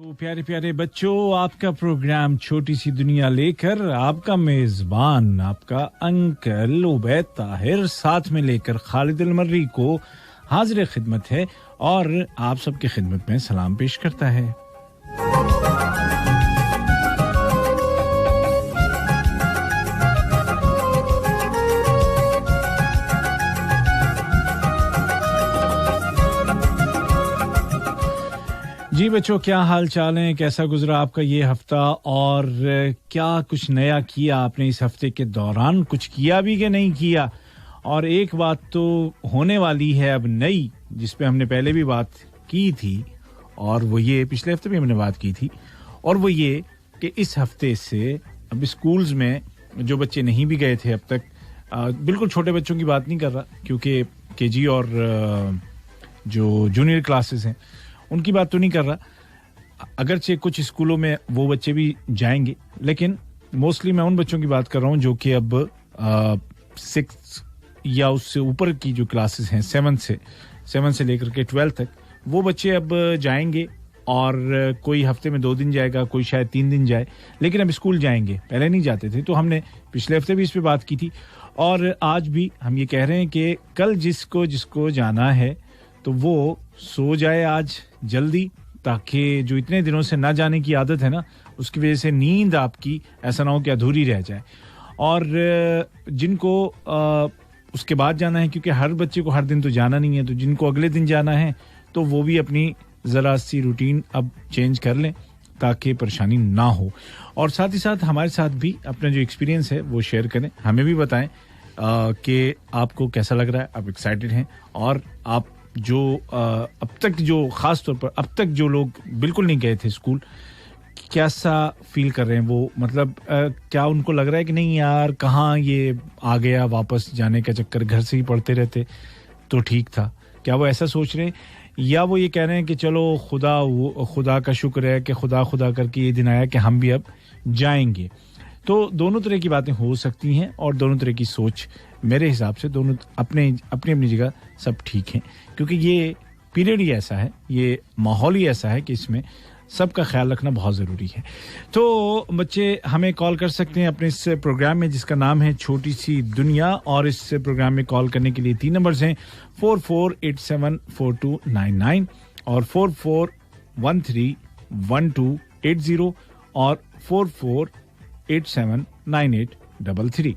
तो प्यारे प्यारे बच्चों, आपका प्रोग्राम छोटी सी दुनिया लेकर आपका मेजबान आपका अंकल उबैद ताहिर साथ में लेकर खालिद अल मर्री को हाजिर खिदमत है और आप सबकी खिदमत में सलाम पेश करता है। जी बच्चों, क्या हाल चाल है, कैसा गुजरा आपका ये हफ्ता और क्या कुछ नया किया आपने इस हफ्ते के दौरान, कुछ किया भी कि नहीं किया। और एक बात तो होने वाली है अब नई, जिस पे हमने पहले भी बात की थी और वो ये पिछले हफ्ते भी हमने बात की थी, और वो ये कि इस हफ्ते से अब स्कूल्स में जो बच्चे नहीं भी गए थे अब तक, बिल्कुल छोटे बच्चों की बात नहीं कर रहा क्योंकि केजी और जो जूनियर क्लासेस हैं उनकी बात तो नहीं कर रहा, अगरचे कुछ स्कूलों में वो बच्चे भी जाएंगे, लेकिन मोस्टली मैं उन बच्चों की बात कर रहा हूँ जो कि अब 6 या उससे ऊपर की जो क्लासेस हैं 7 से लेकर के 12 तक, वो बच्चे अब जाएंगे और कोई हफ्ते में 2 दिन जाएगा, कोई शायद 3 दिन जाए, लेकिन अब स्कूल जाएंगे, पहले नहीं जाते थे। तो हमने पिछले हफ्ते भी इस पे बात की थी और आज भी हम ये कह रहे हैं कि कल जिसको जाना है तो वो सो जाए आज जल्दी, ताकि जो इतने दिनों से ना जाने की आदत है ना, उसकी वजह से नींद आपकी ऐसा ना हो कि अधूरी रह जाए। और जिनको उसके बाद जाना है, क्योंकि हर बच्चे को हर दिन तो जाना नहीं है, तो जिनको अगले दिन जाना है तो वो भी अपनी ज़रा सी रूटीन अब चेंज कर लें ताकि परेशानी ना हो। और साथ ही साथ हमारे साथ भी अपना जो एक्सपीरियंस है वो शेयर करें, हमें भी बताएं कि आपको कैसा लग रहा है, आप एक्साइटेड हैं, और आप जो अब तक जो खास तौर पर अब तक जो लोग बिल्कुल नहीं गए थे स्कूल, कैसा फील कर रहे हैं वो, मतलब क्या उनको लग रहा है कि नहीं यार कहाँ ये आ गया, वापस जाने का चक्कर, घर से ही पढ़ते रहते तो ठीक था, क्या वो ऐसा सोच रहे हैं, या वो ये कह रहे हैं कि चलो खुदा का शुक्र है कि खुदा करके ये दिन आया कि हम भी अब जाएंगे। तो दोनों तरह की बातें हो सकती हैं और दोनों तरह की सोच मेरे हिसाब से दोनों अपनी जगह सब ठीक हैं, क्योंकि ये पीरियड ही ऐसा है, ये माहौल ही ऐसा है कि इसमें सबका ख्याल रखना बहुत ज़रूरी है। तो बच्चे हमें कॉल कर सकते हैं अपने इस प्रोग्राम में जिसका नाम है छोटी सी दुनिया, और इस प्रोग्राम में कॉल करने के लिए 3 नंबर्स हैं 44874299 और 44131280 और 44879833।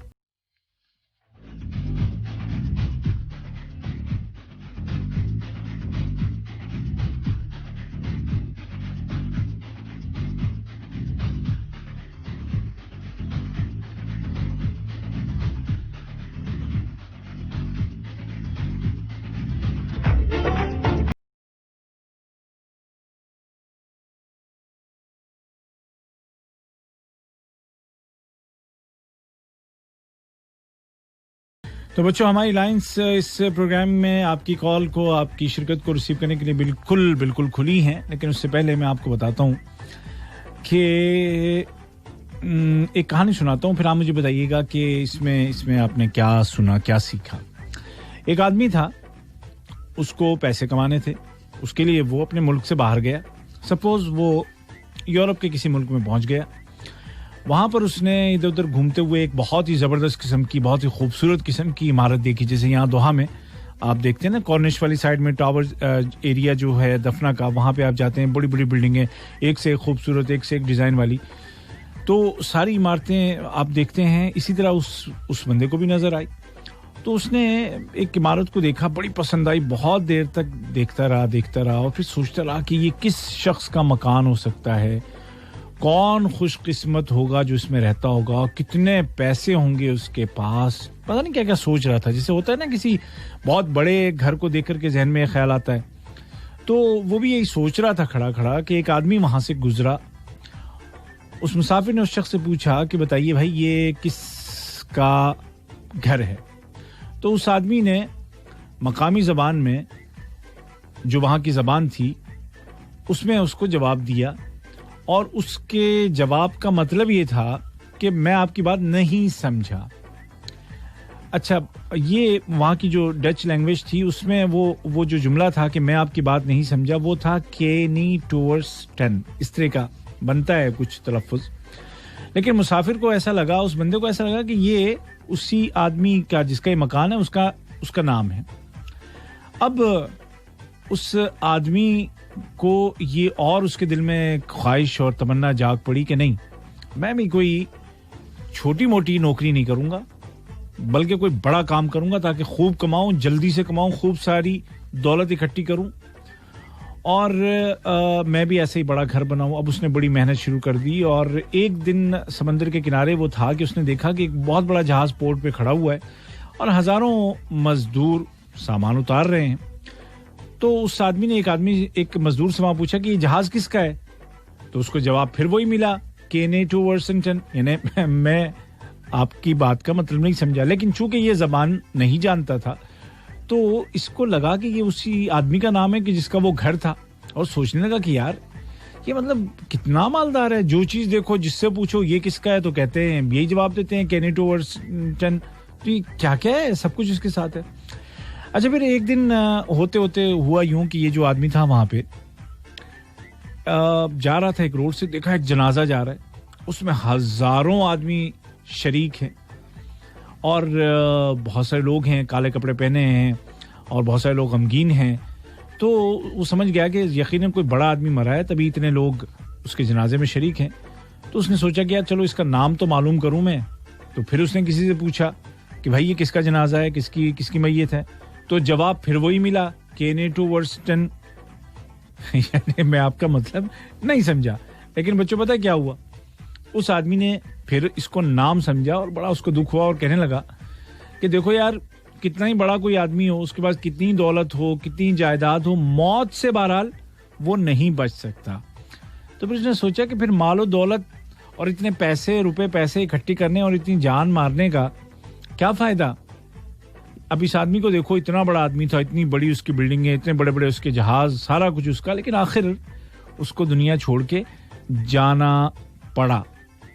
तो बच्चों, हमारी लाइंस इस प्रोग्राम में आपकी कॉल को, आपकी शिरकत को रिसीव करने के लिए बिल्कुल खुली हैं, लेकिन उससे पहले मैं आपको बताता हूँ कि एक कहानी सुनाता हूँ, फिर आप मुझे बताइएगा कि इसमें आपने क्या सुना, क्या सीखा। एक आदमी था, उसको पैसे कमाने थे, उसके लिए वो अपने मुल्क से बाहर गया। सपोज वो यूरोप के किसी मुल्क में पहुंच गया, वहाँ पर उसने इधर उधर घूमते हुए एक बहुत ही ज़बरदस्त किस्म की, बहुत ही खूबसूरत किस्म की इमारत देखी। जैसे यहाँ दोहा में आप देखते हैं ना, कॉर्निश वाली साइड में टावर एरिया जो है दफना का, वहाँ पे आप जाते हैं, बड़ी बड़ी बिल्डिंगें, एक से एक खूबसूरत, एक से एक डिज़ाइन वाली, तो सारी इमारतें आप देखते हैं। इसी तरह उस बंदे को भी नज़र आई, तो उसने एक इमारत को देखा, बड़ी पसंद आई, बहुत देर तक देखता रहा और फिर सोचता रहा कि ये किस शख्स का मकान हो सकता है, कौन खुशकिस्मत होगा जो इसमें रहता होगा, कितने पैसे होंगे उसके पास, पता नहीं क्या क्या सोच रहा था। जैसे होता है ना, किसी बहुत बड़े घर को देख करके जहन में ख्याल आता है, तो वो भी यही सोच रहा था खड़ा कि एक आदमी वहां से गुजरा। उस मुसाफिर ने उस शख्स से पूछा कि बताइए भाई, ये किसका घर है? तो उस आदमी ने मकामी ज़बान में, जो वहाँ की ज़बान थी, उसमें उसको जवाब दिया, और उसके जवाब का मतलब ये था कि मैं आपकी बात नहीं समझा। अच्छा, ये वहाँ की जो डच लैंग्वेज थी उसमें वो जो जुमला था कि मैं आपकी बात नहीं समझा, वो था केनी टूवर्ड्स 10, इस तरह का बनता है कुछ तलफ़ुज़। लेकिन मुसाफिर को ऐसा लगा, उस बंदे को ऐसा लगा कि ये उसी आदमी का जिसका ये मकान है उसका नाम है। अब उस आदमी को ये और उसके दिल में ख्वाहिश और तमन्ना जाग पड़ी कि नहीं, मैं भी कोई छोटी मोटी नौकरी नहीं करूंगा, बल्कि कोई बड़ा काम करूंगा ताकि खूब कमाऊं, जल्दी से कमाऊं, खूब सारी दौलत इकट्ठी करूं और मैं भी ऐसे ही बड़ा घर बनाऊं। अब उसने बड़ी मेहनत शुरू कर दी और एक दिन समंदर के किनारे वो था कि उसने देखा कि एक बहुत बड़ा जहाज पोर्ट पे खड़ा हुआ है और हजारों मजदूर सामान उतार रहे हैं। तो उस आदमी ने एक मजदूर से वहां पूछा कि ये जहाज किसका है? तो उसको जवाब फिर वही मिला, केने टू वर्सिंगटन, यानी मैं आपकी बात का मतलब नहीं समझा। लेकिन चूंकि ये जबान नहीं जानता था तो इसको लगा कि ये उसी आदमी का नाम है कि जिसका वो घर था, और सोचने लगा कि यार ये मतलब कितना मालदार है, जो चीज देखो जिससे पूछो ये किसका है तो कहते हैं यही जवाब देते हैं, केने टू वर्सिंगटन। तो ये क्या क्या है, सब कुछ इसके साथ है। अच्छा, फिर एक दिन होते होते हुआ यूं कि ये जो आदमी था वहां पे जा रहा था एक रोड से, देखा एक जनाजा जा रहा है, उसमें हजारों आदमी शरीक हैं और बहुत सारे लोग हैं, काले कपड़े पहने हैं और बहुत सारे लोग गमगीन हैं। तो वो समझ गया कि यकीनन कोई बड़ा आदमी मरा है, तभी इतने लोग उसके जनाजे में शरीक हैं। तो उसने सोचा कि यार चलो इसका नाम तो मालूम करूं मैं। तो फिर उसने किसी से पूछा कि भाई ये किसका जनाजा है, किसकी मैयत है? तो जवाब फिर वही मिला, केने टू वर्सिंगटन। यानी मैं आपका मतलब नहीं समझा। लेकिन बच्चों पता है क्या हुआ, उस आदमी ने फिर इसको नाम समझा और बड़ा उसको दुख हुआ और कहने लगा कि देखो यार, कितना ही बड़ा कोई आदमी हो, उसके पास कितनी दौलत हो, कितनी जायदाद हो, मौत से बहरहाल वो नहीं बच सकता। तो फिर उसने सोचा कि फिर मालो दौलत और इतने रुपए पैसे इकट्ठी करने और इतनी जान मारने का क्या फायदा। अब इस आदमी को देखो, इतना बड़ा आदमी था, इतनी बड़ी उसकी बिल्डिंग है, इतने बड़े बड़े उसके जहाज, सारा कुछ उसका, लेकिन आखिर उसको दुनिया छोड़ के जाना पड़ा।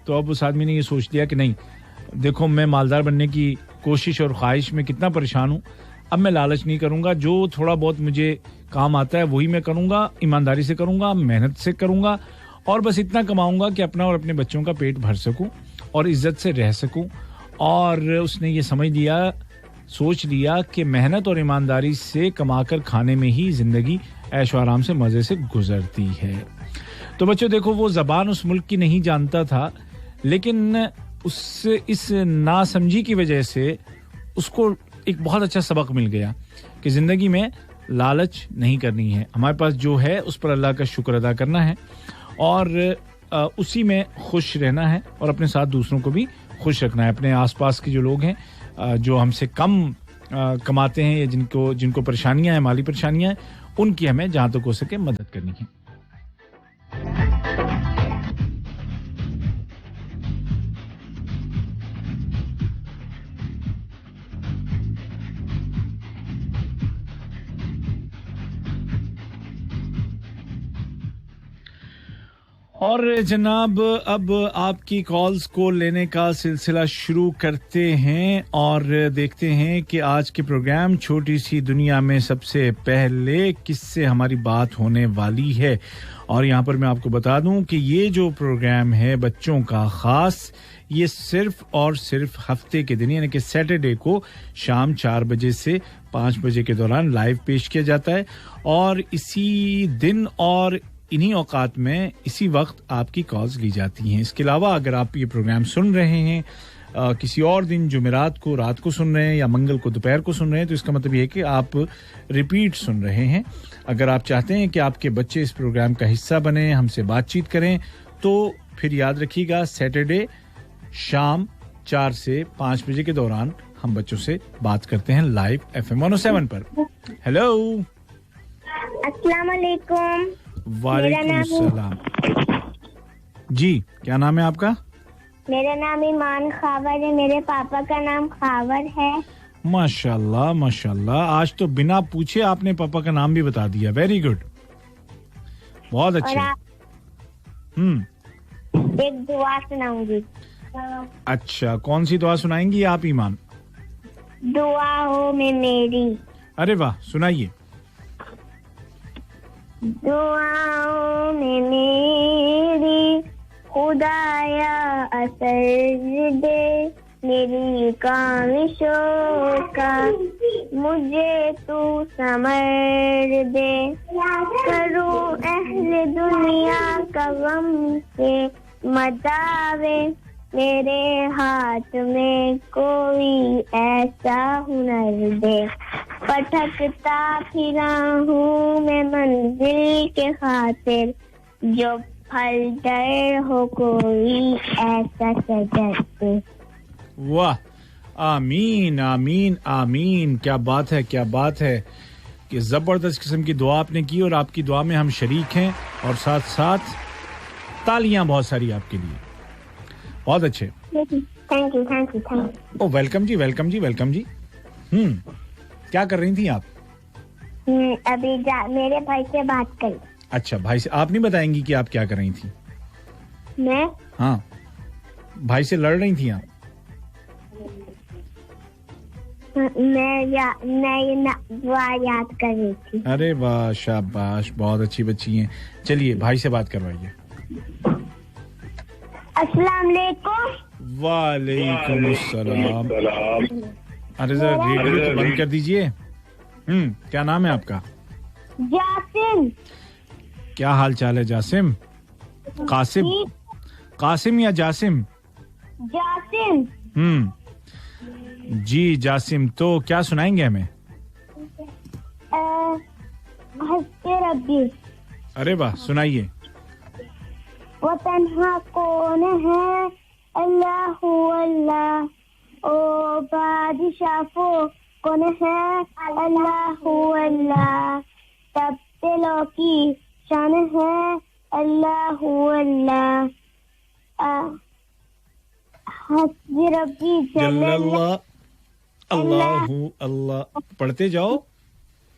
तो अब उस आदमी ने ये सोच लिया कि नहीं, देखो मैं मालदार बनने की कोशिश और ख्वाहिश में कितना परेशान हूं, अब मैं लालच नहीं करूंगा, जो थोड़ा बहुत मुझे काम आता है वही मैं करूंगा, ईमानदारी से करूंगा, मेहनत से करूंगा और बस इतना कमाऊंगा कि अपना और अपने बच्चों का पेट भर सकूं और इज्जत से रह सकूं। और उसने ये सोच लिया कि मेहनत और ईमानदारी से कमाकर खाने में ही जिंदगी ऐशो आराम से मजे से गुजरती है। तो बच्चों देखो, वो जबान उस मुल्क की नहीं जानता था, लेकिन उससे इस नासमझी की वजह से उसको एक बहुत अच्छा सबक मिल गया कि जिंदगी में लालच नहीं करनी है, हमारे पास जो है उस पर अल्लाह का शुक्र अदा करना है और उसी में खुश रहना है और अपने साथ दूसरों को भी खुश रखना है। अपने आसपास के जो लोग हैं जो हमसे कम कमाते हैं या जिनको परेशानियां हैं, माली परेशानियां हैं, उनकी हमें जहां तक हो सके मदद करनी है। और जनाब, अब आपकी कॉल्स को लेने का सिलसिला शुरू करते हैं और देखते हैं कि आज के प्रोग्राम छोटी सी दुनिया में सबसे पहले किससे हमारी बात होने वाली है। और यहाँ पर मैं आपको बता दूं कि ये जो प्रोग्राम है बच्चों का खास, ये सिर्फ और सिर्फ हफ्ते के दिन यानी कि सैटरडे को शाम 4 बजे से 5 बजे के दौरान लाइव पेश किया जाता है और इसी दिन और इन्हीं औकात में इसी वक्त आपकी कॉल्स ली जाती हैं। इसके अलावा अगर आप ये प्रोग्राम सुन रहे हैं किसी और दिन, जुमेरात को रात को सुन रहे हैं या मंगल को दोपहर को सुन रहे हैं, तो इसका मतलब ये है कि आप रिपीट सुन रहे हैं। अगर आप चाहते हैं कि आपके बच्चे इस प्रोग्राम का हिस्सा बने, हमसे बातचीत करें, तो फिर याद रखिएगा सैटरडे शाम 4 से 5 बजे के दौरान हम बच्चों से बात करते हैं लाइव FM 107 पर। हेलो, अस्सलाम वालेकुम। वालेकुम सलाम। जी, क्या नाम है आपका? मेरा नाम ईमान खावर है, मेरे पापा का नाम खावर है। माशाल्लाह माशाल्लाह, आज तो बिना पूछे आपने पापा का नाम भी बता दिया। वेरी गुड, बहुत अच्छे। एक दुआ सुनाऊंगी। अच्छा, कौन सी दुआ सुनाएंगी आप ईमान? दुआओं में मेरी। अरे वाह, सुनाइए। दुआओं में मेरी खुदाया असर दे, मेरी काविशों का मुझे तू समर दे। करूं अहले दुनिया का गम से मदावे, मेरे हाथ में कोई ऐसा हुनर दे। भटकता फिरा हूँ मैं मंजिल के खातिर, जो फल डर हो कोई ऐसा सजद दे। वाह, आमीन आमीन आमीन। क्या बात है, क्या बात है कि जबरदस्त किस्म की दुआ आपने की और आपकी दुआ में हम शरीक हैं और साथ साथ तालियां बहुत सारी आपके लिए। बहुत अच्छे, thank you thank you thank you. Oh welcome जी, वेलकम जी, वेलकम जी। क्या कर रही थी आप? अभी मेरे भाई से बात कर। अच्छा, भाई से आप नहीं बताएंगी कि आप क्या कर रही थी? मैं हाँ, भाई से लड़ रही थी आप? मैं ये दुआ याद कर रही थी। अरे वाह, शाबाश, बहुत अच्छी बच्ची हैं। चलिए भाई से बात करवाइए। अस्सलाम वालेकुम। वालेकुम अस्सलाम। अरे जरा रेडियो तो बंद कर दीजिए। क्या नाम है आपका? जासिम। क्या हाल चाल है जासिम? कासिम, कासिम या जासिम? जासिम। जी जासिम, तो क्या सुनाएंगे हमें? हंसते रब्बी। अरे वाह, सुनाइए। वो तन्हा कौन है, अल्लाहु अल्लाह। ओ बादशाहो कौन है, अल्लाहु अल्लाह। सब दिलों की शान है, अल्लाहु अल्लाह। हस्बी रब्बी जल्लल्लाह, अल्लाहु अल्लाह। पढ़ते जाओ।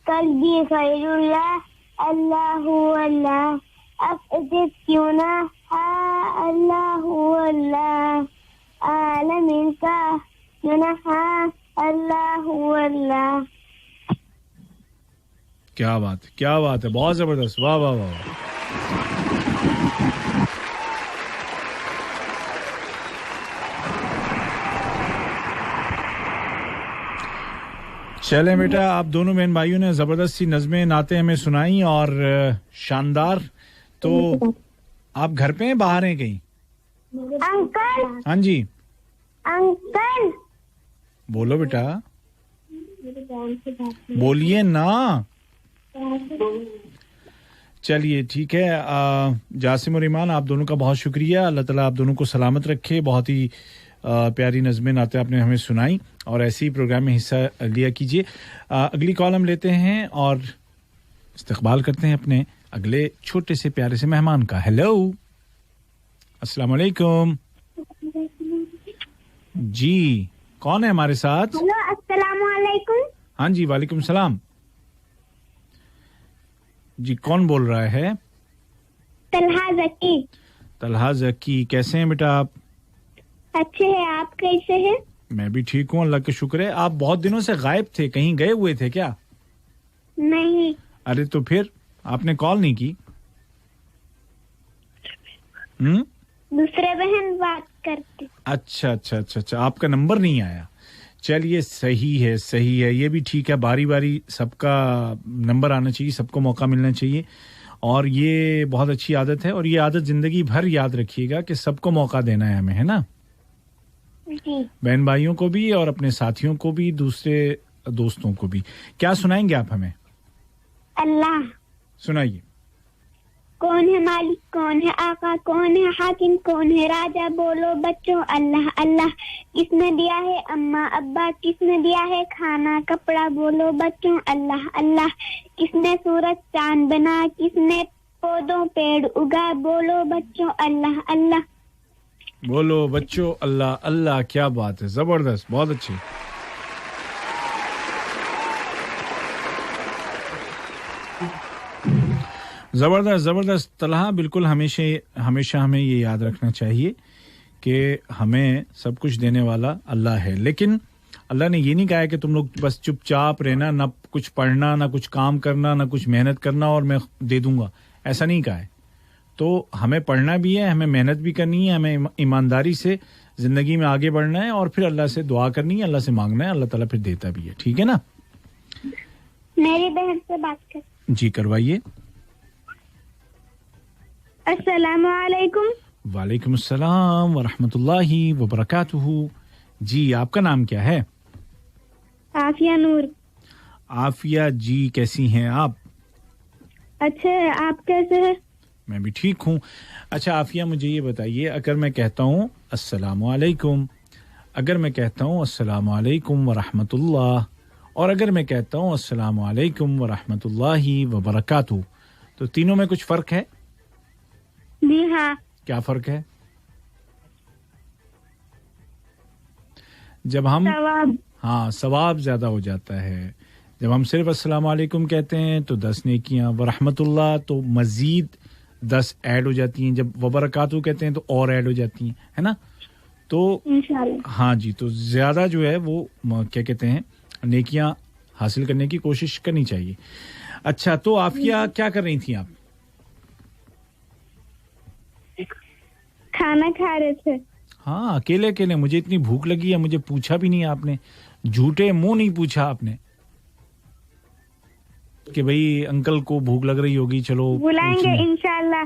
कल्बी खैरुल्लाह, अल्लाहु अल्लाह। अफ़ज़िब क्यों ना है, अल्लाहु अल्लाह। आलमीन का क्यों ना है, अल्लाहु अल्लाह। क्या बात है, क्या बात है, बहुत जबरदस्त। वाह वाह वाह। चलें बेटा, आप दोनों बहन भाइयों ने जबरदस्त सी नज़में नाते हमें सुनाई और शानदार। तो आप घर पे हैं, बाहर हैं कहीं? अंकल। हाँ जी, अंकल। बोलो बेटा, बोलिए ना। चलिए ठीक है। जासिम और ईमान, आप दोनों का बहुत शुक्रिया। अल्लाह ताला आप दोनों को सलामत रखे। बहुत ही प्यारी नज़में नाते आपने हमें सुनाई और ऐसे ही प्रोग्राम में हिस्सा लिया कीजिए। अगली कॉल हम लेते हैं और इस्तकबाल करते हैं अपने अगले छोटे से प्यारे से मेहमान का। हेलो, अस्सलाम वालेकुम जी, कौन है हमारे साथ? हेलो, अस्सलाम वालेकुम। हाँ जी, वालेकुम सलाम जी। कौन बोल रहा है? तलहा जकी। तलहा जकी, कैसे हैं बेटा आप? अच्छे हैं, आप कैसे हैं? मैं भी ठीक हूँ, अल्लाह का शुक्र है। आप बहुत दिनों से गायब थे, कहीं गए हुए थे क्या? नहीं। अरे तो फिर आपने कॉल नहीं की? दूसरे बहन बात करते। अच्छा अच्छा अच्छा अच्छा, आपका नंबर नहीं आया। चलिए, सही है, सही है, ये भी ठीक है। बारी बारी सबका नंबर आना चाहिए, सबको मौका मिलना चाहिए और ये बहुत अच्छी आदत है और ये आदत जिंदगी भर याद रखिएगा कि सबको मौका देना है हमें, है ना? जी। बहन भाइयों को भी और अपने साथियों को भी, दूसरे दोस्तों को भी। क्या सुनाएंगे आप हमें? अल्लाह। सुनाइए। कौन है मालिक, कौन है आका, कौन है हाकिम, कौन है राजा, बोलो बच्चों अल्लाह अल्लाह। किसने दिया है अम्मा अब्बा, किसने दिया है खाना कपड़ा, बोलो बच्चों अल्लाह अल्लाह। किसने सूरज चांद बना, किसने पौधों पेड़ उगा, बोलो बच्चों अल्लाह अल्लाह। बोलो बच्चों अल्लाह अल्लाह। क्या बात है, जबरदस्त, बहुत अच्छी। जबरदस्त जबरदस्त। तलहा, बिल्कुल हमेशा हमें ये याद रखना चाहिए कि हमें सब कुछ देने वाला अल्लाह है, लेकिन अल्लाह ने ये नहीं कहा है कि तुम लोग बस चुपचाप रहना, ना कुछ पढ़ना, ना कुछ काम करना, ना कुछ मेहनत करना और मैं दे दूंगा, ऐसा नहीं कहा है। तो हमें पढ़ना भी है, हमें मेहनत भी करनी है, हमें ईमानदारी से जिंदगी में आगे बढ़ना है और फिर अल्लाह से दुआ करनी है, अल्लाह से मांगना है, अल्लाह ताला फिर देता भी है। ठीक है ना? मेरी बहन से बात कर। जी करवाइए। अस्सलाम वालेकुम। वालेकुम अस्सलाम व रहमतुल्लाहि व बरकातुहू। जी आपका नाम क्या है? आफिया नूर। आफिया जी कैसी हैं आप? अच्छे, आप कैसे हैं? मैं भी ठीक हूँ। अच्छा आफिया मुझे ये बताइए, अगर मैं कहता हूँ अस्सलाम वालेकुम, अगर मैं कहता हूँ अस्सलाम वालेकुम व रहमतुल्लाह, और अगर मैं कहता हूँ अस्सलाम वालेकुम व रहमतुल्लाहि व बरकातुहू, तो तीनों में कुछ फर्क है? जी हाँ। क्या फर्क है? जब हम सवाब। हाँ, सवाब ज्यादा हो जाता है। जब हम सिर्फ अस्सलाम वालेकुम कहते हैं तो 10 नेकियां, व रहमतुल्लाह तो मजीद 10 ऐड हो जाती हैं। जब व बरकातुहू कहते हैं तो और ऐड हो जाती हैं, है ना? तो इंशाल्लाह। हाँ जी, तो ज्यादा जो है वो क्या कहते हैं, नेकियां हासिल करने की कोशिश करनी चाहिए। अच्छा, तो आफिया क्या कर रही थी आप? खाना खा रहे थे। हाँ, अकेले अकेले? मुझे इतनी भूख लगी है, मुझे पूछा भी नहीं आपने, झूठे मुंह नहीं पूछा आपने कि भाई अंकल को भूख लग रही होगी, चलो बुलाएंगे इंशाल्लाह।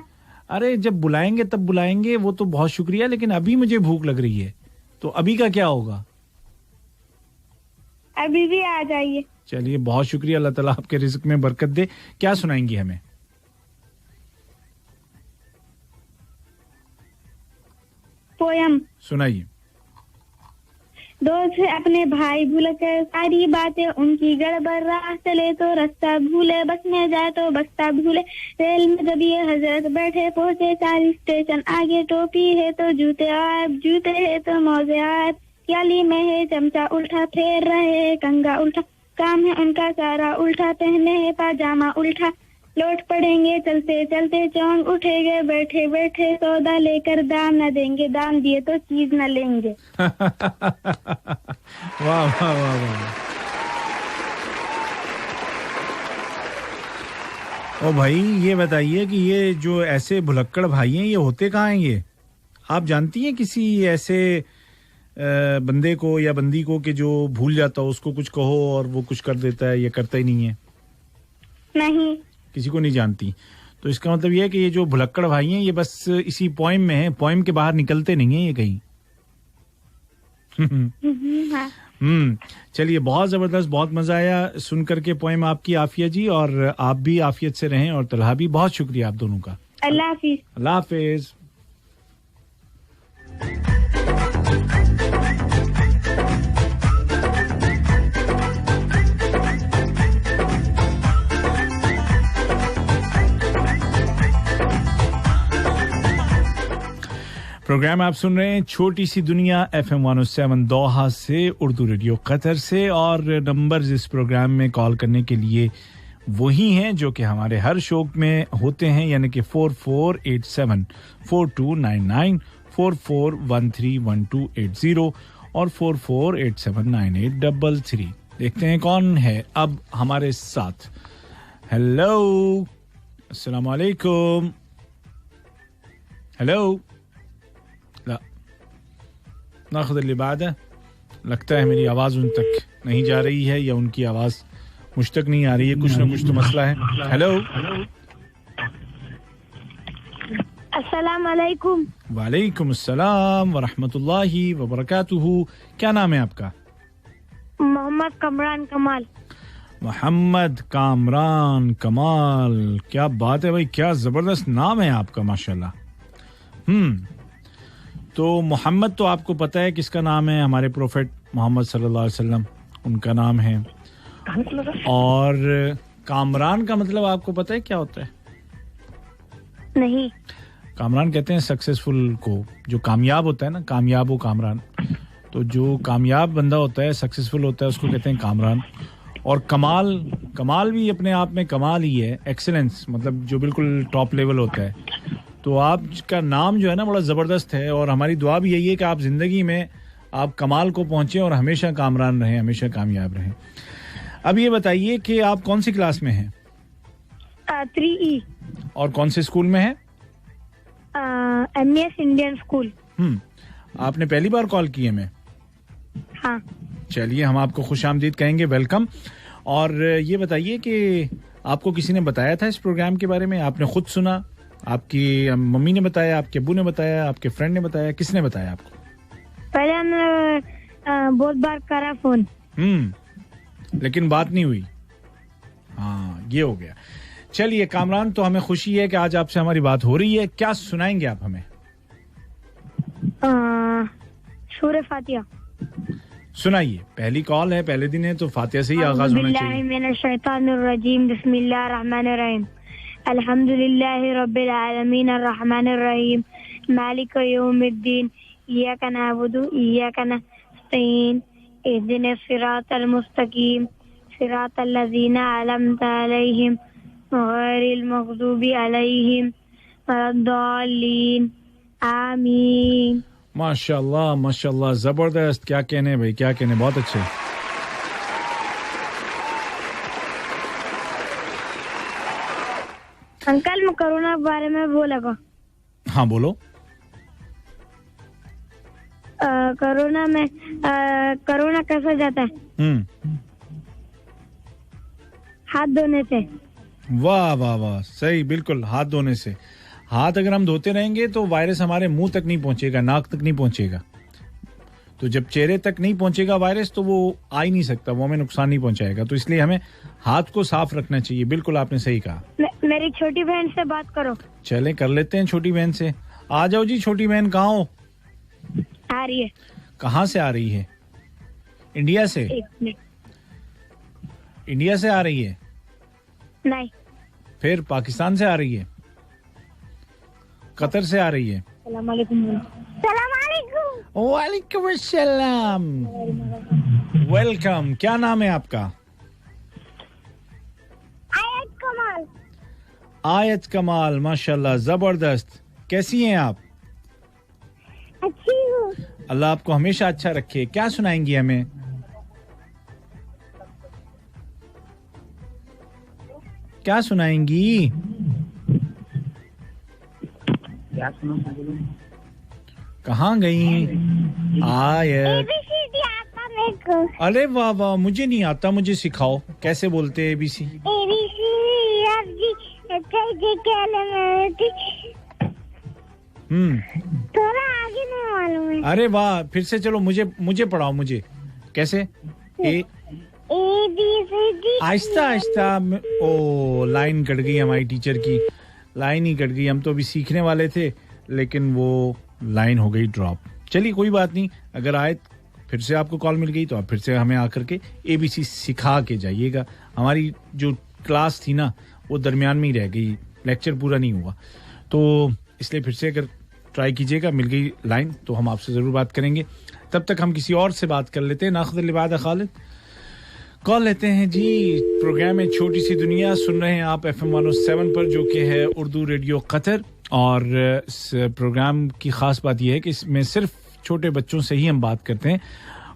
अरे जब बुलाएंगे तब बुलाएंगे, वो तो बहुत शुक्रिया, लेकिन अभी मुझे भूख लग रही है, तो अभी का क्या होगा? अभी भी आ जाइए। चलिए, बहुत शुक्रिया, अल्लाह ताला आपके रिज़्क में बरकत दे। क्या सुनाएंगी हमें? पोयम सुनाइए। दोस्त है अपने भाई भूल कर सारी बातें उनकी, गड़बड़ राह चले तो रास्ता भूले, बस में जाए तो बस्ता भूले। रेल में जब ये हजरत बैठे पहुंचे 4 स्टेशन आगे, टोपी है तो जूते आयब, जूते है तो मोजे आयब, प्याली में है चमचा उल्टा, फेर रहे कंगा उल्टा, काम है उनका सारा उल्टा, पहने है पाजामा उल्टा, लौट पड़ेंगे चलते चलते, चौंग उठेंगे बैठे बैठे, सौदा लेकर दाम न देंगे, दाम दिए तो चीज न लेंगे। वाह वाह वाह वाह। ओ भाई, ये बताइए कि ये जो ऐसे भुलक्कड़ भाई हैं, ये होते कहाँ हैं ये? आप जानती हैं किसी ऐसे बंदे को या बंदी को कि जो भूल जाता हो, उसको कुछ कहो और वो कुछ कर देता है, या करता ही नहीं है? नहीं, किसी को नहीं जानती। तो इसका मतलब ये है कि ये जो भुलक्कड़ भाई हैं, ये बस इसी पोइम में है, पोइम के बाहर निकलते नहीं हैं ये कहीं। हाँ। चलिए, बहुत जबरदस्त, बहुत मजा आया सुन करके पोइम आपकी आफिया जी, और आप भी आफियत से रहें, और तलहा भी, बहुत शुक्रिया आप दोनों का। अल्लाह हाफिज। अल्लाह हाफिज। प्रोग्राम आप सुन रहे हैं छोटी सी दुनिया FM 107 दोहा से, उर्दू रेडियो कतर से, और नंबर्स इस प्रोग्राम में कॉल करने के लिए वही हैं जो कि हमारे हर शो में होते हैं, यानी कि 4487 4299, 44131280 और 44879833। देखते हैं कौन है अब हमारे साथ। हेलो, अस्सलाम वालेकुम। हेलो, नाखुद अल्ली बाद है, लगता है मेरी आवाज़ उन तक नहीं जा रही है, या उनकी आवाज़ मुझ तक नहीं आ रही है, कुछ ना कुछ तो मसला है। हेलो, अस्सलाम वालेकुम। वालेकुम अस्सलाम व रहमतुल्लाहि व बरकातुहू। क्या नाम है आपका? मोहम्मद कमरान कमाल। मोहम्मद कामरान कमाल, क्या बात है भाई, क्या ज़बरदस्त नाम है आपका, माशाल्लाह। तो मोहम्मद तो आपको पता है किसका नाम है? हमारे प्रोफेट मोहम्मद सल्लल्लाहु अलैहि वसल्लम, उनका नाम है। और कामरान का मतलब आपको पता है क्या होता है? नहीं। कामरान कहते हैं सक्सेसफुल को, जो कामयाब होता है ना, कामयाब हो कामरान। तो जो कामयाब बंदा होता है, सक्सेसफुल होता है, उसको कहते हैं कामरान। और कमाल, कमाल भी अपने आप में कमाल ही है, एक्सीलेंस, मतलब जो बिल्कुल टॉप लेवल होता है। तो आपका नाम जो है ना, बड़ा ज़बरदस्त है, और हमारी दुआ भी यही है कि आप ज़िंदगी में आप कमाल को पहुंचे और हमेशा कामयाब रहें, हमेशा कामयाब रहें। अब ये बताइए कि आप कौन सी क्लास में हैं? 3E। और कौन से स्कूल में हैं? MES Indian school. आपने पहली बार कॉल की है? मैं हाँ। चलिए, हम आपको खुशामदीद कहेंगे, वेलकम। और ये बताइए कि आपको किसी ने बताया था इस प्रोग्राम के बारे में? आपने खुद सुना, आपकी मम्मी ने बताया, आपके अब्बू ने बताया, आपके फ्रेंड ने बताया, किसने बताया आपको? पहले हमने बहुत बार करा फोन। लेकिन बात नहीं हुई। हाँ, ये हो गया। चलिए कामरान, तो हमें खुशी है कि आज आपसे हमारी बात हो रही है। क्या सुनाएंगे आप हमें? सूरह फातिहा सुनाइए। पहली कॉल है, पहले दिन है, तो फातिहा से ही आगाज होना चाहिए। बिस्मिल्लाहिर्रहमानिर्रहीम, बिस्मिल्लाहिर्रहमानिर्रहीम, अल्हम्दुलिल्लाहि रब्बिल आलमीन, अर्रहमानिर्रहीम, मालिक यौमिद्दीन, इय्याका नअबुदु व इय्याका नस्तईन, इहदिनस सिरातल मुस्तकीम, सिरातल लज़ीना अनअमता अलैहिम, गैरिल मग़दूबि अलैहिम वलद्दाल्लीन, आमीन। माशाल्लाह, माशाल्लाह, जबरदस्त। क्या कहने भाई, क्या कहने, बहुत अच्छे। अंकल, मैं कोरोना के बारे में बोलेगा। हाँ बोलो। कोरोना कैसे जाता है? हाथ धोने से। वाह वाह वाह, सही, बिल्कुल, हाथ धोने से। हाथ अगर हम धोते रहेंगे तो वायरस हमारे मुंह तक नहीं पहुंचेगा, नाक तक नहीं पहुंचेगा। तो जब चेहरे तक नहीं पहुंचेगा वायरस, तो वो आ ही नहीं सकता, वो हमें नुकसान नहीं पहुंचाएगा। तो इसलिए हमें हाथ को साफ रखना चाहिए। बिल्कुल, आपने सही कहा। मेरी छोटी बहन से बात करो। चले, कर लेते हैं छोटी बहन से। आ जाओ जी। छोटी बहन कहाँ हो? आ रही है। कहाँ से आ रही है? इंडिया से? इंडिया से आ रही है? नहीं। फिर पाकिस्तान से आ रही है? कतर से आ रही है? सलाम अलैकुम। वालेकुम अस्सलाम। वेलकम। क्या नाम है आपका? आयत कमाल। आयत कमाल, माशाल्लाह, जबरदस्त। कैसी हैं आप? अच्छी हूँ। अल्लाह आपको हमेशा अच्छा रखे। क्या सुनाएंगी हमें? क्या सुनाएंगी? कहाँ गई आयत? अरे वाह वाह, मुझे नहीं आता, मुझे सिखाओ कैसे बोलते हैं ABC। थोड़ा आगे नहीं मालूम है। अरे वाह, फिर से चलो, मुझे पढ़ाओ, मुझे कैसे। आहिस्ता आहिस्ता। ओ, लाइन कट गई हमारी टीचर की, लाइन ही कट गई। हम तो अभी सीखने वाले थे, लेकिन वो लाइन हो गई ड्रॉप। चलिए कोई बात नहीं, अगर आए फिर से आपको कॉल मिल गई तो आप फिर से हमें आकर के ABC सिखा के जाइएगा। हमारी जो क्लास थी ना, वो दरमियान में ही रह गई, लेक्चर पूरा नहीं हुआ, तो इसलिए फिर से अगर ट्राई कीजिएगा, मिल गई लाइन तो हम आपसे ज़रूर बात करेंगे। तब तक हम किसी और से बात कर लेते हैं। नाख़ुद लिबादा खालिद कॉल लेते हैं जी। प्रोग्राम है छोटी सी दुनिया, सुन रहे हैं आप FM 107 पर, जो कि है उर्दू रेडियो कतर। और इस प्रोग्राम की ख़ास बात यह है कि इसमें सिर्फ छोटे बच्चों से ही हम बात करते हैं।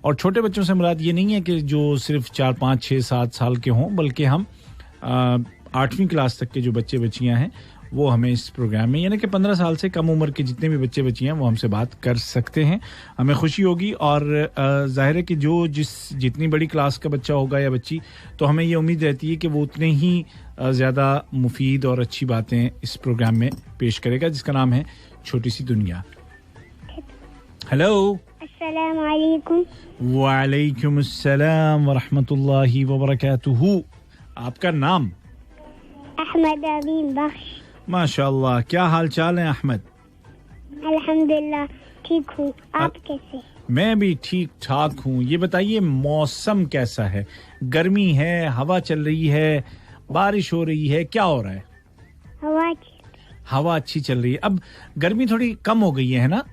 और छोटे बच्चों से मुराद ये नहीं है कि जो सिर्फ 4, 5, 6, 7 साल के हों, बल्कि हम 8वीं क्लास तक के जो बच्चे बच्चियां हैं वो हमें इस प्रोग्राम में, यानी कि 15 साल से कम उम्र के जितने भी बच्चे बच्चियां हैं वो हमसे बात कर सकते हैं। हमें खुशी होगी। और जाहिर है कि जितनी बड़ी क्लास का बच्चा होगा या बच्ची, तो हमें ये उम्मीद रहती है कि वो उतने ही ज़्यादा मुफीद और अच्छी बातें इस प्रोग्राम में पेश करेगा, जिसका नाम है छोटी सी दुनिया। हेलो, अस्सलाम वालेकुम। वालेकुम अस्सलाम व रहमतुल्लाहि व बरकातुहू। आपका नाम? अहमद अमीन बख्श। माशाअल्लाह, क्या हाल चाल है अहमद? अल्हम्दुलिल्लाह ठीक हूँ, आप कैसे? मैं भी ठीक ठाक हूँ। ये बताइए, मौसम कैसा है? गर्मी है, हवा चल रही है, बारिश हो रही है, क्या हो रहा है? हवा अच्छी चल रही है। अब गर्मी थोड़ी कम हो गई है ना?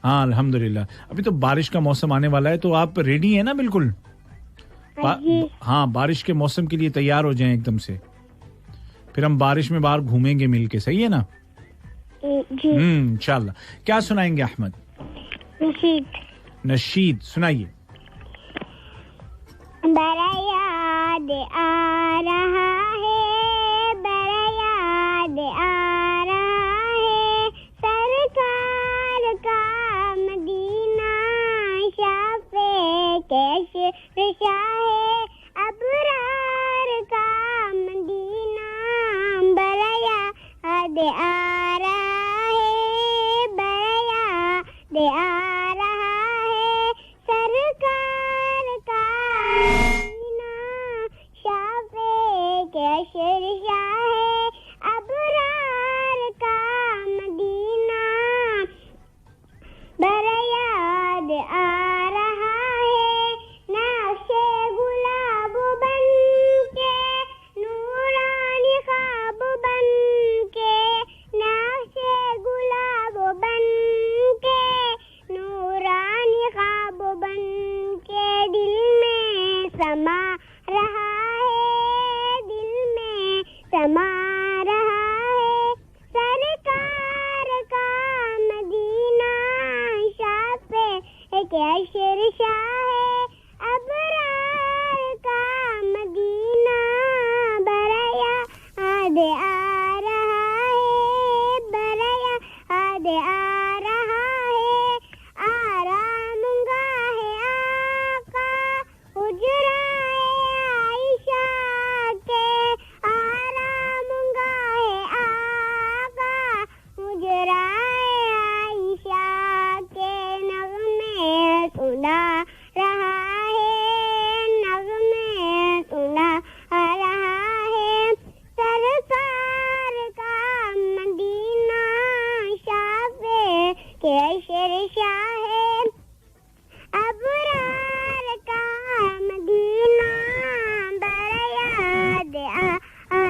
हाँ अल्हम्दुलिल्लाह। अभी तो बारिश का मौसम आने वाला है, तो आप रेडी हैं ना? बिल्कुल। हाँ, बारिश के मौसम के लिए तैयार हो जाएं एकदम से, फिर हम बारिश में बाहर घूमेंगे मिलके, सही है ना? जी। इंशाल्लाह। क्या सुनाएंगे अहमद? नशीद सुनाइए। बड़ा याद आ रहा है, बड़ा याद आ रहा है, सरकार का मदीना, शाफे के शाहे अबरार का मदीना, बड़ा याद आ रहा है, बड़ा याद आ रहा है, सरकार का मदीना, शाफे के शाहे अबरार का मदीना, बड़ा याद आ रहा है, नाशे गुलाब बन के, नूरानी ख्वाब बन के, नाशे गुलाब बन के, नूरानी ख्वाब बन के, दिल में समा रहा है, दिल में समा रहा है, सरकार का मदीना, शाफे के शाहे अबरार का मदीना, बड़ा याद आ रहा है, बड़ा याद आ रहा है, आरामगा है आका हुजराए आयशा के, आरामगा है आका हुजराए आयशा के, नगमे सुना रहा है, नगमे सुना रहा है, सरकार का मदीना, शाफे के शाहे अबरार का मदीना, बड़ा याद आ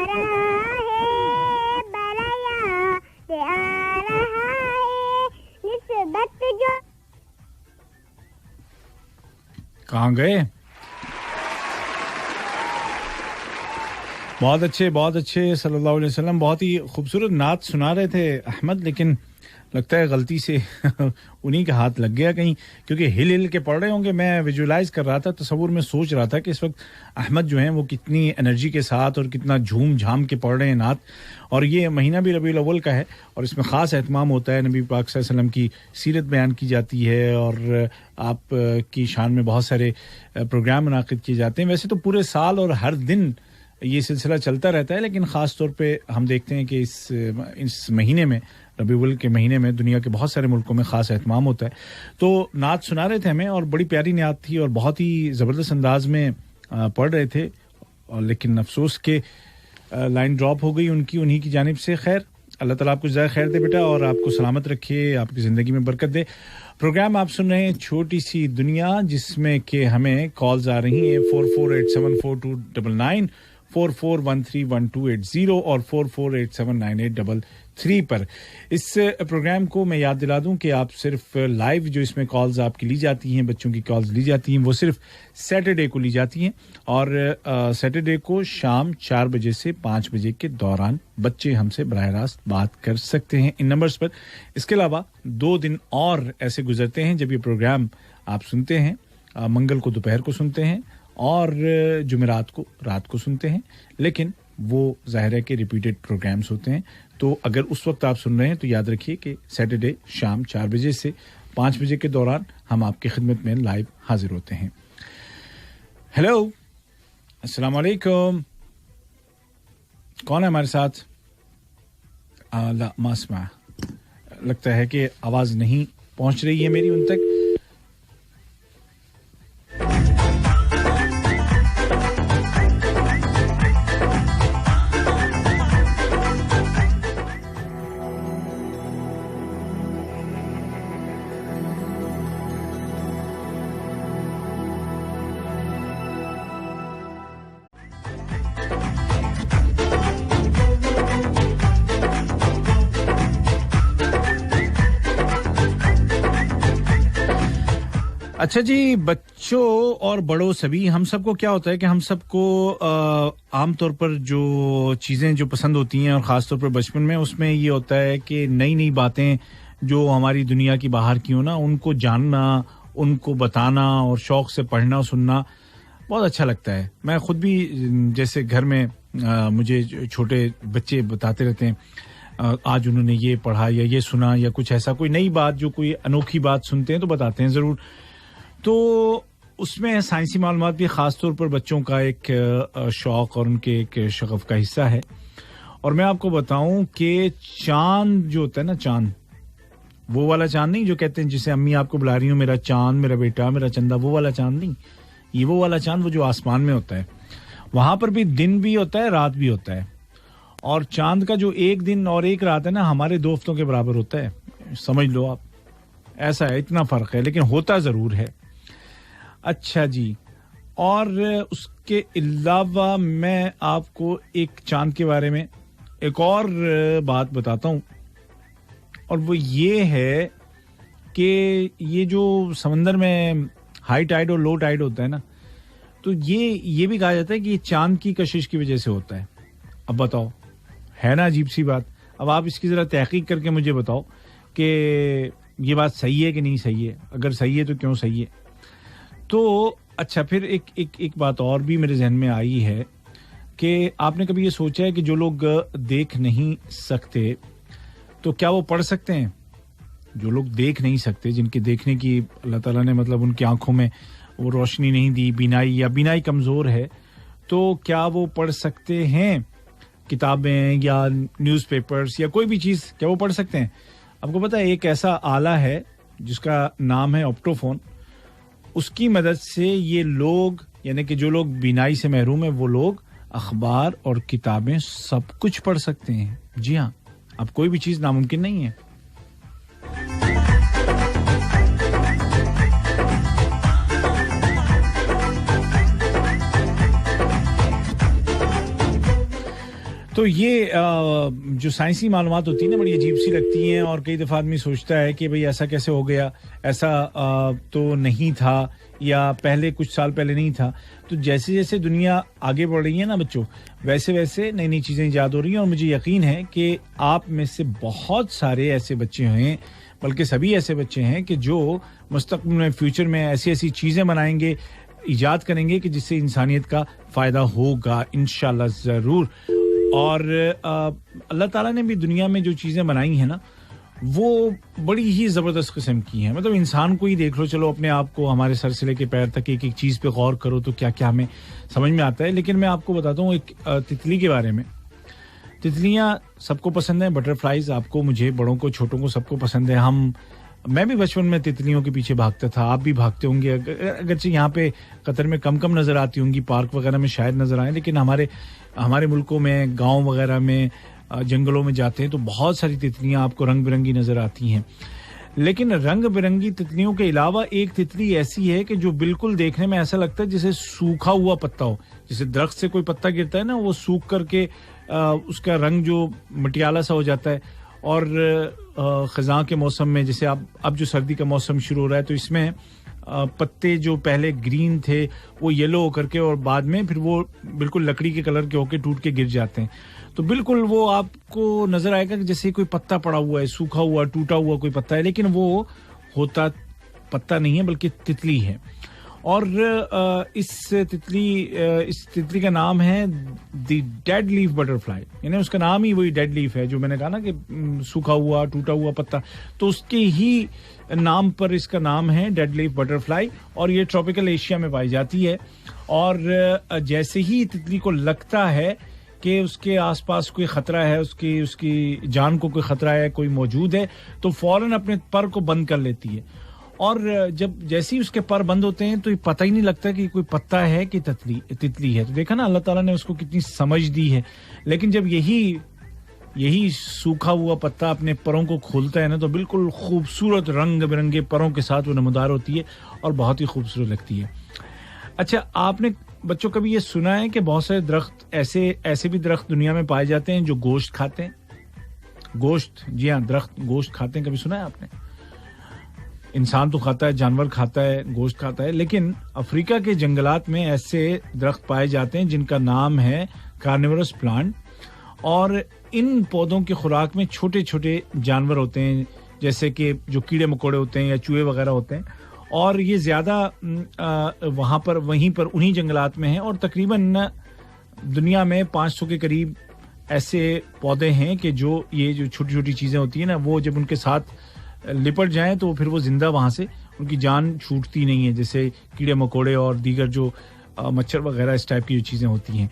रहा है, बड़ा याद आ रहा है, निस्बत जो कहाँ गए? बहुत अच्छे सल्लल्लाहु अलैहि वसल्लम। बहुत ही खूबसूरत नात सुना रहे थे अहमद, लेकिन लगता है गलती से उन्हीं के हाथ लग गया कहीं, क्योंकि हिल हिल के पढ़ रहे होंगे। मैं विजुअलाइज कर रहा था, तसव्वुर में सोच रहा था कि इस वक्त अहमद जो हैं वो कितनी एनर्जी के साथ और कितना झूम झाम के पढ़ रहे हैं नात। और ये महीना भी रबीउल अव्वल का है और इसमें ख़ास एहतमाम होता है, नबी पाक सल्लल्लाहु अलैहि वसल्लम की सीरत बयान की जाती है और आप की शान में बहुत सारे प्रोग्राम मुनाकिद किए जाते हैं। वैसे तो पूरे साल और हर दिन ये सिलसिला चलता रहता है, लेकिन ख़ास तौर पे हम देखते हैं कि इस महीने में, रबीउल के महीने में, दुनिया के बहुत सारे मुल्कों में ख़ास एहतमाम होता है। तो नात सुना रहे थे हमें और बड़ी प्यारी नात थी और बहुत ही ज़बरदस्त अंदाज में पढ़ रहे थे, और लेकिन अफसोस के लाइन ड्रॉप हो गई उन्हीं की जानिब से। खैर, अल्लाह ताला आपको ज़्यादा खैर दे बेटा और आपको सलामत रखे, आपकी ज़िंदगी में बरकत दे। प्रोग्राम आप सुन रहे हैं छोटी सी दुनिया, जिसमें कि हमें कॉल्स आ रही हैं 44874299, 44131280 और 44879833 पर। इस प्रोग्राम को मैं याद दिला दूं कि आप सिर्फ लाइव जो इसमें कॉल्स आपकी ली जाती हैं, बच्चों की कॉल्स ली जाती हैं, वो सिर्फ सैटरडे को ली जाती हैं और सैटरडे को शाम 4 बजे से 5 बजे के दौरान बच्चे हमसे बराह रास्त बात कर सकते हैं इन नंबर्स पर। इसके अलावा 2 दिन और ऐसे गुजरते हैं जब ये प्रोग्राम आप सुनते हैं। मंगल को दोपहर को सुनते हैं और जुमेरात को रात को सुनते हैं, लेकिन वो ज़ाहिर है कि रिपीटेड प्रोग्राम्स होते हैं। तो अगर उस वक्त आप सुन रहे हैं तो याद रखिए कि सैटरडे शाम 4 बजे से 5 बजे के दौरान हम आपकी खिदमत में लाइव हाजिर होते हैं। हेलो, अस्सलाम वालेकुम, कौन है हमारे साथ? ला मास्मा, लगता है कि आवाज़ नहीं पहुंच रही है मेरी उन तक। अच्छा जी, बच्चों और बड़ों सभी हम सबको क्या होता है कि हम सबको आमतौर पर जो चीज़ें जो पसंद होती हैं और ख़ास तौर पर बचपन में, उसमें ये होता है कि नई नई बातें जो हमारी दुनिया की बाहर की हो ना, उनको जानना, उनको बताना और शौक से पढ़ना सुनना बहुत अच्छा लगता है। मैं खुद भी जैसे घर में मुझे छोटे बच्चे बताते रहते हैं आज उन्होंने ये पढ़ा या ये सुना या कुछ ऐसा कोई नई बात, जो कोई अनोखी बात सुनते हैं तो बताते हैं ज़रूर। तो उसमें साइंसी मालूमात भी ख़ास तौर पर बच्चों का एक शौक़ और उनके एक शगफ़ का हिस्सा है। और मैं आपको बताऊं कि चाँद जो होता है ना, चाँद, वो वाला चाँद नहीं जो कहते हैं जिसे अम्मी आपको बुला रही हूँ मेरा चाँद, मेरा बेटा, मेरा चंदा, वो वाला चाँद नहीं, ये वो वाला चाँद वो जो आसमान में होता है। वहाँ पर भी दिन भी होता है, रात भी होता है। और चाँद का जो एक दिन और एक रात है ना, हमारे 2 हफ्तों के बराबर होता है, समझ लो आप। ऐसा है, इतना फ़र्क है, लेकिन होता ज़रूर है। अच्छा जी, और उसके अलावा मैं आपको एक चाँद के बारे में एक और बात बताता हूँ, और वो ये है कि ये जो समंदर में हाई टाइड और लो टाइड होता है ना, तो ये भी कहा जाता है कि ये चाँद की कशिश की वजह से होता है। अब बताओ, है ना अजीब सी बात। अब आप इसकी ज़रा तहकीक करके मुझे बताओ कि ये बात सही है कि नहीं सही है, अगर सही है तो क्यों सही है। तो अच्छा, फिर एक बात और भी मेरे जहन में आई है कि आपने कभी ये सोचा है कि जो लोग देख नहीं सकते तो क्या वो पढ़ सकते हैं? जो लोग देख नहीं सकते, जिनके देखने की अल्लाह ताला ने मतलब उनकी आंखों में वो रोशनी नहीं दी, बीनाई या बीनाई कमज़ोर है, तो क्या वो पढ़ सकते हैं? किताबें या न्यूज़पेपर्स या कोई भी चीज़ क्या वो पढ़ सकते हैं? आपको पता है एक ऐसा आला है जिसका नाम है ऑप्टोफोन। उसकी मदद से ये लोग, यानी कि जो लोग बीनाई से महरूम है, वो लोग अखबार और किताबें सब कुछ पढ़ सकते हैं। जी हाँ, अब कोई भी चीज़ नामुमकिन नहीं है। तो ये जो साइंसी मालूमात होती है ना, बड़ी अजीब सी लगती हैं, और कई दफ़ा आदमी सोचता है कि भाई ऐसा कैसे हो गया, ऐसा तो नहीं था, या पहले कुछ साल पहले नहीं था। तो जैसे जैसे दुनिया आगे बढ़ रही है ना बच्चों, वैसे वैसे नई नई चीज़ें ईजाद हो रही हैं। और मुझे यकीन है कि आप में से बहुत सारे ऐसे बच्चे हैं, बल्कि सभी ऐसे बच्चे हैं कि जो मुस्तक़बिल में, फ्यूचर में ऐसी ऐसी चीज़ें बनाएंगे, ईजाद करेंगे कि जिससे इंसानियत का फ़ायदा होगा इंशाल्लाह ज़रूर। और अल्लाह ताला ने भी दुनिया में जो चीज़ें बनाई हैं ना, वो बड़ी ही ज़बरदस्त किस्म की हैं। मतलब इंसान को ही देख लो, चलो अपने आप को, हमारे सर से लेके पैर तक एक एक चीज़ पे गौर करो तो क्या क्या हमें समझ में आता है। लेकिन मैं आपको बताता हूँ एक तितली के बारे में। तितलियाँ सबको पसंद है, बटरफ्लाइज आपको, मुझे, बड़ों को, छोटों को, सबको पसंद है। मैं भी बचपन में तितलियों के पीछे भागता था, आप भी भागते होंगे। अगरचे यहाँ पे कतर में कम कम नज़र आती होंगी, पार्क वगैरह में शायद नज़र आए, लेकिन हमारे मुल्कों में, गांव वगैरह में, जंगलों में जाते हैं तो बहुत सारी तितलियां आपको रंग बिरंगी नज़र आती हैं। लेकिन रंग बिरंगी तितलियों के अलावा एक तितली ऐसी है कि जो बिल्कुल देखने में ऐसा लगता है जैसे सूखा हुआ पत्ता हो। जैसे दरख्त से कोई पत्ता गिरता है ना, वो सूख करके उसका रंग जो मटियाला सा हो जाता है। और ख़ज़ां के मौसम में, जैसे अब जो सर्दी का मौसम शुरू हो रहा है, तो इसमें पत्ते जो पहले ग्रीन थे वो येलो होकर के, और बाद में फिर वो बिल्कुल लकड़ी के कलर के होके टूट के गिर जाते हैं। तो बिल्कुल वो आपको नजर आएगा कि जैसे कोई पत्ता पड़ा हुआ है, सूखा हुआ, टूटा हुआ कोई पत्ता है, लेकिन वो होता पत्ता नहीं है बल्कि तितली है। और इस तितली का नाम है द डेड लीफ बटरफ्लाई, यानी उसका नाम ही वही डेड लीफ है, जो मैंने कहा ना कि सूखा हुआ, टूटा हुआ पत्ता, तो उसके ही नाम पर इसका नाम है डेड लीफ बटरफ्लाई। और ये ट्रॉपिकल एशिया में पाई जाती है। और जैसे ही तितली को लगता है कि उसके आसपास कोई खतरा है, उसकी जान को कोई खतरा है, कोई मौजूद है, तो फौरन अपने पर को बंद कर लेती है। और जैसे ही उसके पर बंद होते हैं तो ये पता ही नहीं लगता कि कोई पत्ता है कि तितली है। तो देखा ना, अल्लाह ताला ने उसको कितनी समझ दी है। लेकिन जब यही सूखा हुआ पत्ता अपने परों को खोलता है ना, तो बिल्कुल खूबसूरत रंग बिरंगे परों के साथ वो नमदार होती है और बहुत ही खूबसूरत लगती है। अच्छा, आपने बच्चों कभी ये सुना है कि बहुत सारे दरख्त ऐसे भी दरख्त दुनिया में पाए जाते हैं जो गोश्त खाते हैं? गोश्त, जी हाँ, दरख्त गोश्त खाते हैं, कभी सुना है आपने? इंसान तो खाता है, जानवर खाता है, गोश्त खाता है, लेकिन अफ्रीका के जंगलात में ऐसे दरख्त पाए जाते हैं जिनका नाम है कार्निवरस प्लांट। और इन पौधों की खुराक में छोटे छोटे जानवर होते हैं, जैसे कि जो कीड़े मकोड़े होते हैं या चूहे वगैरह होते हैं, और ये ज़्यादा वहाँ पर वहीं पर उन्हीं जंगलात में है और तकरीबन दुनिया में 500 के करीब ऐसे पौधे हैं कि जो ये जो छोटी छोटी चीज़ें होती हैं ना, वो जब उनके साथ लिपट जाएं तो फिर वो जिंदा वहाँ से उनकी जान छूटती नहीं है, जैसे कीड़े मकोड़े और दीगर जो मच्छर वगैरह इस टाइप की जो चीज़ें होती हैं।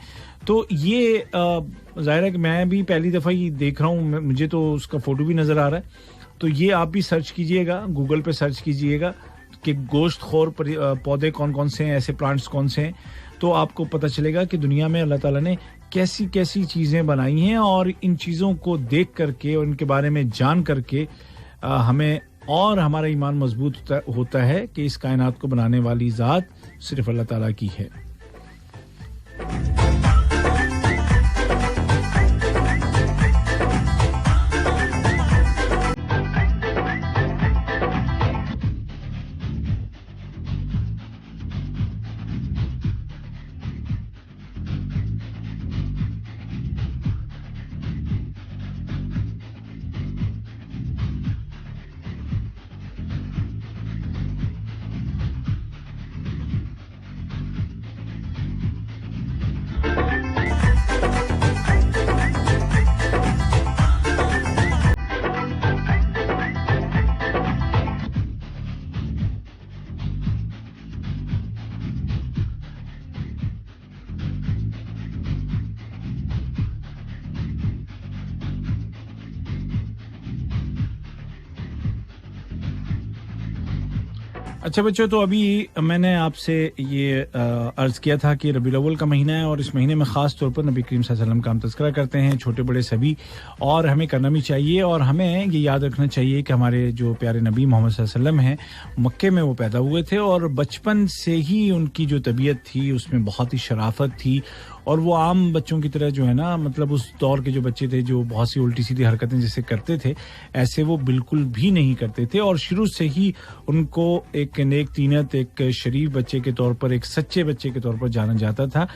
तो ये ज़ाहिर है कि मैं भी पहली दफ़ा ही देख रहा हूँ, मुझे तो उसका फ़ोटो भी नज़र आ रहा है। तो ये आप भी सर्च कीजिएगा, गूगल पे सर्च कीजिएगा कि गोश्तखोर पौधे कौन कौन से हैं, ऐसे प्लांट्स कौन से हैं, तो आपको पता चलेगा कि दुनिया में अल्लाह ताला ने कैसी कैसी चीज़ें बनाई हैं और इन चीज़ों को देख करके और इनके बारे में जान करके हमें और हमारा ईमान मजबूत होता है कि इस कायनात को बनाने वाली ज़ात सिर्फ अल्लाह ताला की है। अच्छा बच्चों, तो अभी मैंने आपसे ये अर्ज़ किया था कि रबीउल अव्वल का महीना है और इस महीने में ख़ास तौर पर नबी करीम सल्लल्लाहु अलैहि वसल्लम का हम तज़किरा करते हैं, छोटे बड़े सभी, और हमें करना भी चाहिए। और हमें ये याद रखना चाहिए कि हमारे जो प्यारे नबी मोहम्मद सल्लल्लाहु अलैहि वसल्लम हैं, मक्के में वो पैदा हुए थे और बचपन से ही उनकी जो तबीयत थी उसमें बहुत ही शराफत थी और वो आम बच्चों की तरह जो है ना, मतलब उस दौर के जो बच्चे थे जो बहुत सी उल्टी सीधी हरकतें जैसे करते थे, ऐसे वो बिल्कुल भी नहीं करते थे। और शुरू से ही उनको एक नेक तीनत, एक शरीफ बच्चे के तौर पर, एक सच्चे बच्चे के तौर पर जाना जाता था।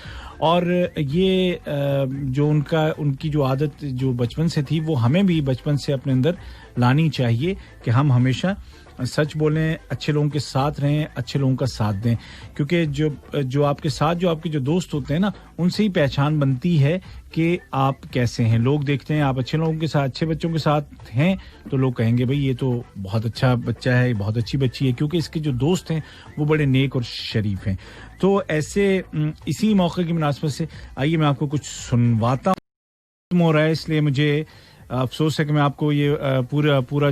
और ये जो उनकी जो आदत जो बचपन से थी, वो हमें भी बचपन से अपने अंदर लानी चाहिए कि हम हमेशा सच बोलें, अच्छे लोगों के साथ रहें, अच्छे लोगों का साथ दें, क्योंकि जो आपके साथ जो आपके जो दोस्त होते हैं ना, उनसे ही पहचान बनती है कि आप कैसे हैं। लोग देखते हैं आप अच्छे लोगों के साथ, अच्छे बच्चों के साथ हैं, तो लोग कहेंगे भाई ये तो बहुत अच्छा बच्चा है, बहुत अच्छी बच्ची है, क्योंकि इसके जो दोस्त हैं वो बड़े नेक और शरीफ हैं। तो ऐसे इसी मौके की मुनासबत से आइए मैं आपको कुछ सुनवाता हूँ। हो रहा है इसलिए मुझे अफसोस है कि मैं आपको ये पूरी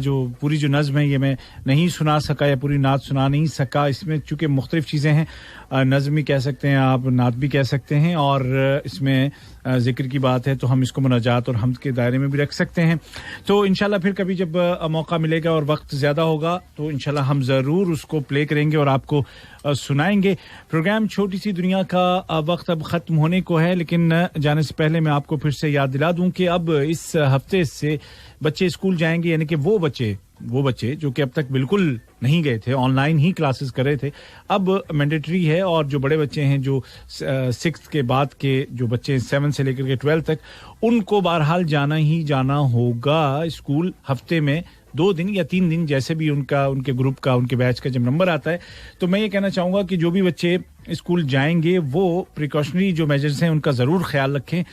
जो नज़्म है ये मैं नहीं सुना सका या पूरी नात सुना नहीं सका। इसमें चूँकि मुख्तलिफ चीज़ें हैं, नज़्म भी कह सकते हैं आप, नात भी कह सकते हैं, और इसमें ज़िक्र की बात है तो हम इसको मुनाजात और हम्द के दायरे में भी रख सकते हैं। तो इंशाल्लाह फिर कभी जब मौका मिलेगा और वक्त ज़्यादा होगा तो इंशाल्लाह हम ज़रूर उसको प्ले करेंगे और आपको सुनाएंगे। प्रोग्राम छोटी सी दुनिया का वक्त अब ख़त्म होने को है, लेकिन जाने से पहले मैं आपको फिर से याद दिला दूं कि अब इस हफ्ते से बच्चे स्कूल जाएंगे, यानी कि वो बच्चे जो कि अब तक बिल्कुल नहीं गए थे, ऑनलाइन ही क्लासेस कर रहे थे, अब मैंडेटरी है। और जो बड़े बच्चे हैं, जो 6th के बाद के जो बच्चे 7 से लेकर के 12 तक, उनको बहरहाल जाना ही जाना होगा स्कूल, हफ्ते में 2 दिन या 3 दिन, जैसे भी उनके ग्रुप का, उनके बैच का जब नंबर आता है। तो मैं ये कहना चाहूँगा कि जो भी बच्चे स्कूल जाएंगे वो प्रिकॉशनरी जो मेजर्स हैं उनका ज़रूर ख्याल रखें,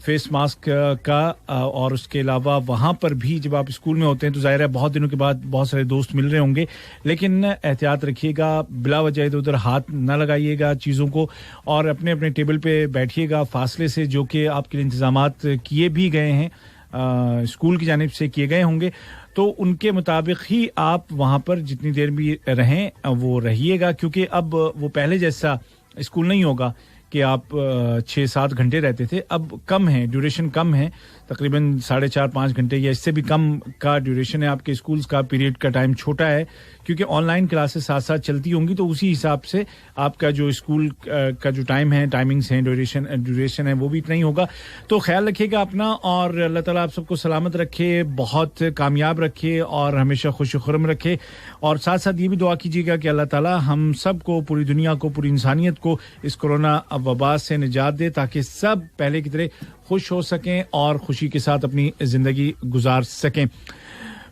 फेस मास्क का, और उसके अलावा वहाँ पर भी जब आप स्कूल में होते हैं तो ज़ाहिर है बहुत दिनों के बाद बहुत सारे दोस्त मिल रहे होंगे, लेकिन एहतियात रखिएगा, बिला वजह इधर उधर हाथ न लगाइएगा चीज़ों को, और अपने अपने टेबल पे बैठिएगा फासले से, जो कि आपके लिए इंतज़ामात किए भी गए हैं, स्कूल की जानिब से किए गए होंगे, तो उनके मुताबिक ही आप वहाँ पर जितनी देर भी रहें वो रहिएगा, क्योंकि अब वो पहले जैसा स्कूल नहीं होगा कि आप 6-7 घंटे रहते थे। अब कम है, ड्यूरेशन कम है, तकरीबन 4.5-5 घंटे या इससे भी कम का ड्यूरेशन है। आपके स्कूल्स का पीरियड का टाइम छोटा है, क्योंकि ऑनलाइन क्लासेस साथ साथ चलती होंगी, तो उसी हिसाब से आपका जो स्कूल का जो टाइम है, टाइमिंग्स हैं, ड्यूरेशन है, वो भी इतना ही होगा। तो ख्याल रखिएगा अपना, और अल्लाह ताला आप सबको सलामत रखे, बहुत कामयाब रखे और हमेशा खुश खुरम रखे। और साथ साथ ये भी दुआ कीजिएगा कि अल्लाह ताला हम सबको, पूरी दुनिया को, पूरी इंसानियत को इस कोरोना वबा से निजात दे, ताकि सब पहले की तरह खुश हो सकें और खुशी के साथ अपनी जिंदगी गुजार सकें।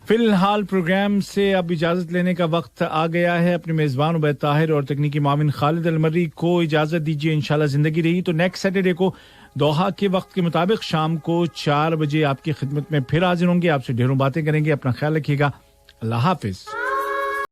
फिलहाल प्रोग्राम से अब इजाजत लेने का वक्त आ गया है। अपने मेजबान उबैद ताहिर और तकनीकी मामिन खालिद अलमर्री को इजाजत दीजिए। इंशाल्लाह जिंदगी रही तो नेक्स्ट सैटरडे को दोहा के वक्त के मुताबिक शाम को 4 बजे आपकी खिदमत में फिर हाजिर होंगे। आपसे ढेरों बातें करेंगे। अपना ख्याल रखिएगा। अल्लाह हाफिज।